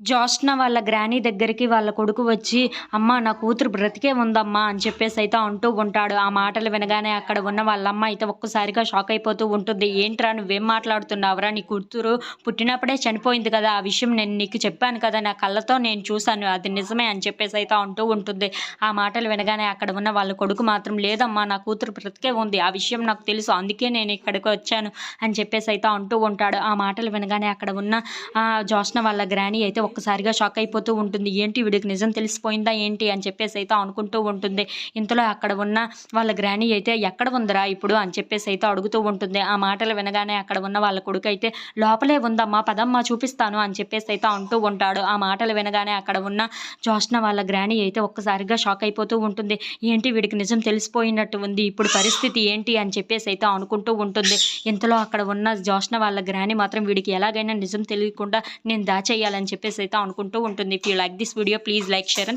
జోష్న వాళ్ళ గ్రానీ దగ్గరికి వాళ్ళ కొడుకు వచ్చి, "అమ్మ నా కూతురు బ్రతికే ఉందమ్మా" అని చెప్పేసి అయితే అంటూ ఉంటాడు. ఆ మాటలు వినగానే అక్కడ ఉన్న వాళ్ళమ్మ అయితే ఒక్కసారిగా షాక్ అయిపోతూ ఉంటుంది. "ఏంట్రా నువ్వేం మాట్లాడుతున్నావురా? నీ కూతురు పుట్టినప్పుడే చనిపోయింది కదా! ఆ విషయం నేను నీకు చెప్పాను కదా! నా కళ్ళతో నేను చూశాను. అది నిజమే" అని చెప్పేసి అయితే అంటూ ఉంటుంది. ఆ మాటలు వినగానే అక్కడ ఉన్న వాళ్ళ కొడుకు మాత్రం, "లేదమ్మా నా కూతురు బ్రతికే ఉంది. ఆ విషయం నాకు తెలుసు. అందుకే నేను ఇక్కడికి వచ్చాను" అని చెప్పేసి అయితే అంటూ ఉంటాడు. ఆ మాటలు వినగానే అక్కడ ఉన్న జోష్న వాళ్ళ గ్రానీ అయితే ఒక్కసారిగా షాక్ అయిపోతూ ఉంటుంది. ఏంటి వీడికి నిజం తెలిసిపోయిందా ఏంటి అని చెప్పేసి అయితే అనుకుంటూ ఉంటుంది. ఇంతలో అక్కడ ఉన్న వాళ్ళ గ్రానీ అయితే ఎక్కడ ఉందిరా ఇప్పుడు అని చెప్పేసి అయితే అడుగుతూ ఉంటుంది. ఆ మాటలు వినగానే అక్కడ ఉన్న వాళ్ళ కొడుకు అయితే, "లోపలే ఉందమ్మా పదమ్మా చూపిస్తాను" అని చెప్పేసి అయితే అంటూ ఉంటాడు. ఆ మాటలు వినగానే అక్కడ ఉన్న జోష్న వాళ్ళ గ్రానీ అయితే ఒక్కసారిగా షాక్ అయిపోతూ ఉంటుంది. ఏంటి వీడికి నిజం తెలిసిపోయినట్టు ఉంది. ఇప్పుడు పరిస్థితి ఏంటి అని చెప్పేసి అయితే అనుకుంటూ ఉంటుంది. ఇంతలో అక్కడ ఉన్న జోష్న వాళ్ళ గ్రానీ మాత్రం వీడికి ఎలాగైనా నిజం తెలియకుండా నేను దాచేయాలని చెప్పేసి అయితే అనుకుంటూ ఉంటుంది. If you like this video please like, share and